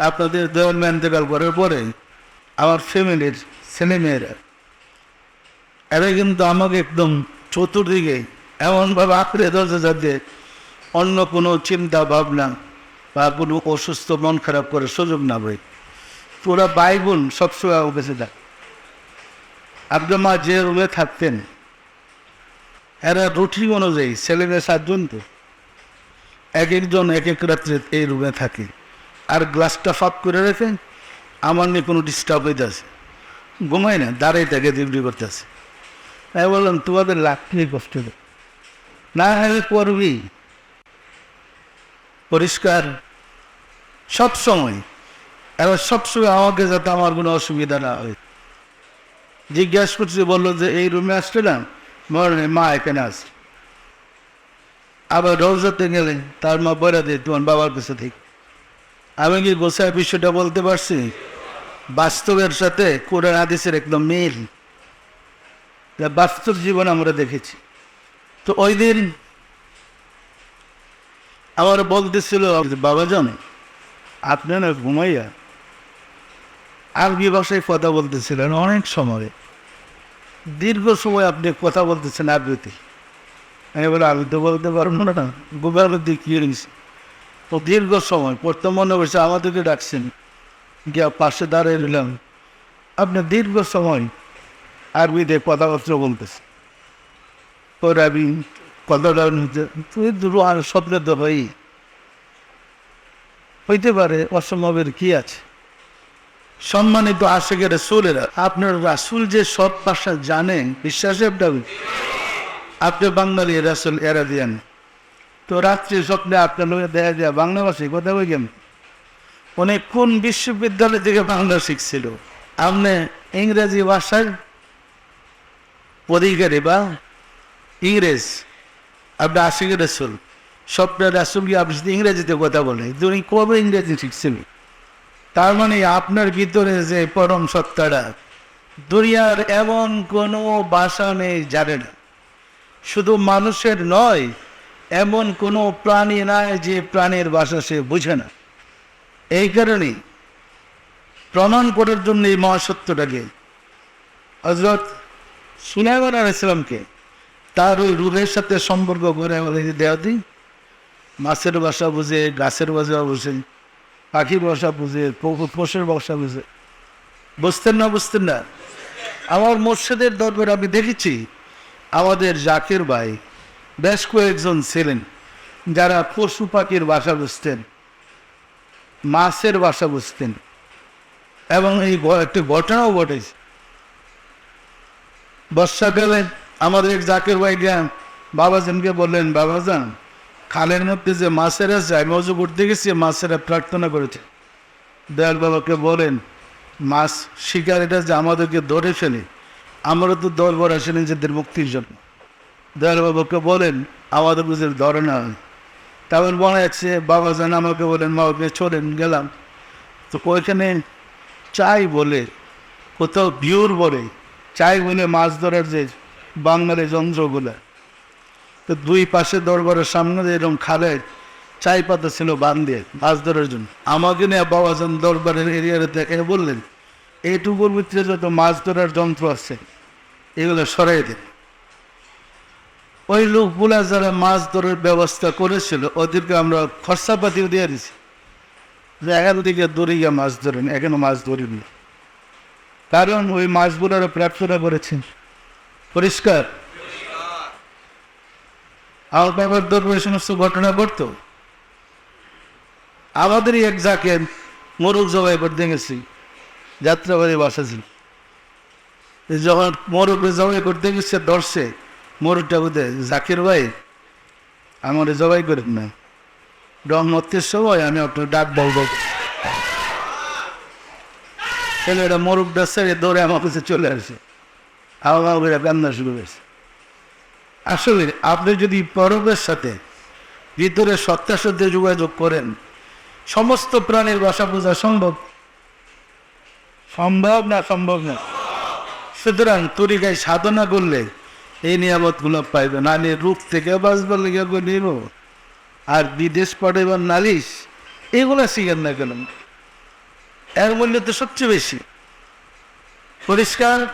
আপনাদের দেওয়াল ম্যান্তেকাল করার পরে আমার ফ্যামিলির ছেলেমেয়েরা এরা কিন্তু আমাকে একদম চতুর্দিকে এমনভাবে আঁকড়ে ধরতে যাতে অন্য কোনো চিন্তা ভাবনা বা কোনো অসুস্থ মন খারাপ করার সুযোগ না হয়। পুরা ভাই বোন সবসময় আমার কাছে দেয়। আপনার মা যে রুমে থাকতেন এরা রুটি অনুযায়ী ছেলেমেয়ে 7 জন, তো এক একজন এক এক রাত্রে এই রুমে থাকে। আর গ্লাসটা ফাঁক করে রেখে আমার নিয়ে কোনো ডিস্টার্ব হইতে আছে, ঘুমাই না, দাঁড়াই থাকে ডিউটি করতেছে। তাই বললাম তোমাদের লাগতে কষ্ট না হলে করবি পরিষ্কার সবসময়। এবার সবসময় আমাকে যাতে আমার কোনো অসুবিধা না হয়। জিজ্ঞাসা করছি, বললো যে এই রুমে আসছিলাম, মরণে মা এখানে আস। আবার রোজাতে গেলে তার মা বলে দেয় তোমার বাবার কাছে থেকে। আমি কি গোসাই বিষয়টা বলতে পারছি? বাস্তবের সাথে কোরআন হাদিসের একদম মিল, বাস্তব জীবন আমরা দেখেছি। তো ওই দিন আমার বলতেছিল, বাবা জানে আপনি না ঘুমাইয়া আরবি ভাষায় কথা বলতেছিলেন অনেক সময়, দীর্ঘ সময় আপনি কথা বলতেছেন আরবিতে। আমি বলে আমি তো বলতে পারবো না, গোবারের দিক গিয়েছি। তো দীর্ঘ সময় পড়তে মনে করছে আমাদেরকে ডাকছেন, গিয়া পাশে দাঁড়িয়ে নিলাম। আপনি দীর্ঘ সময় আরবিতে কথাবার্তা বলতেছে। পরে আমি কথাটা তুই দুটো আর স্বপ্নে তো হইতে পারে, অসম্ভবের কি আছে। সম্মানিত আশেকের রাসূলেরা, আপনার রাসূল যে সব ভাষা জানেন বিশ্বাসে আপনি বাঙালি রাসূল এরা দিয়েন। তো রাত্রি স্বপ্নে আপনার লোকে দেখা যায় বাংলা ভাষায় কথা বই কেমন। উনি কোন বিশ্ববিদ্যালয় থেকে বাংলা শিখছিল? আপনি ইংরেজি ভাষায় অধিকারী বা ইংরেজ, আপনি আশিকের রাসূল স্বপ্নের রাসূল কি আপনি সাথে ইংরেজিতে কথা বলে? তুমি কবে ইংরেজি শিখছিল? তার মানে আপনার ভিতরে যে পরম সত্তাটা, দুনিয়ার এমন কোনো ভাষা নেই জানে না। শুধু মানুষের নয়, এমন কোনো প্রাণী নাই যে প্রাণীর ভাষা সে বুঝে না। এই কারণেই প্রমাণ করার জন্য এই মহাসত্যটাকে হযরত সুলাইমান আলাইহিস সালামকে তার ওই রূহের সাথে সম্পর্ক করে দেওয়াতি মাছের ভাষা বুঝে, গাছের ভাষা বুঝে, পাখির ভাষা বুঝে, পশুর ভাষা বুঝে। বুঝতেন না? আমার মুর্শিদের দরবারে আমি দেখেছি আমাদের জাকির ভাই বেশ কয়েকজন ছিলেন যারা পশু পাখির ভাষা বুঝতেন, মাছের ভাষা বুঝতেন। এবং এই একটি ঘটনাও ঘটেছে। বর্ষাকালে আমাদের এক জাকির ভাই বাবাজানকে বললেন, বাবাজান খালের মধ্যে যে মাছেরা যায়, মজু করতে গেছি, মাছেরা প্রার্থনা করেছে। দয়াল বাবাকে বলেন মাছ শিকারীরা যে আমাদেরকে ধরে ফেলে, আমরা তো দরবার আসে নিজেদের মুক্তির জন্য। দয়াল বাবাকে বলেন আমাদের বুঝে ধরে না। তেমন মনে আছে বাবাজান আমাকে বলেন মা ওকে চলেন গেলাম। তো ওইখানে চাই বলে, কোথাও বিউর বলে, চাই বলে মাছ ধরার যে বাঙালি যন্ত্রগুলো, তো দুই পাশে দরবারের সামনে এরকম খালে চাই পাতা ছিল বান্ধে মাছ ধরার জন্য। আমাকে নিয়ে বাবাজান দরবারের এরিয়াতে দেখে বললেন এইটুকুর ভিতরে যত মাছ ধরার যন্ত্র আছে এগুলো সরাই দেন। ওই লোকগুলা যারা মাছ ধরার ব্যবস্থা করেছিল ওদেরকে আমরা খরচাপাতিও দিয়ে দিছি যে এখান থেকে দূরে গিয়ে মাছ ধরেন, এখনো মাছ ধরিনি। কারণ ওই মাছগুলোর প্রার্থনা করেছেন পরিষ্কার। আমার বাবার দরবারে সমস্ত ঘটনা ঘটতো। আমাদেরই এক যাকে মোরগ জবাই করতে গেছি, যাত্রাবাড়ি বাসা ছিল। যখন মোরগ জবাই করতে গেছে ধরছে মোরগটা বুঝে, জাকির ভাই আমার জবাই করেন না, রহমতের সময় আমি আপনার ডাক বলব। ছেলেটা মোরগটা ছেড়ে দৌড়ে আমার কাছে চলে আসে, আমার কান্না শুরু হয়েছে। আসলে আপনি যদি পরবের সাথে ভিতরে সত্তার সাথে যোগাযোগ করেন, সমস্ত প্রাণীর ভাষা বোঝা সম্ভব না। সুতরাং তরিকায় সাধনা করলে এই নিয়ামতগুলো পাইবে। নানি রূপ থেকে বাঁচবার লেগে নিব আর বিদেশ পাঠাইবার নালিশ, এগুলো শিখেন না কেন? এর মূল্য তো সবচেয়ে বেশি। পরিষ্কার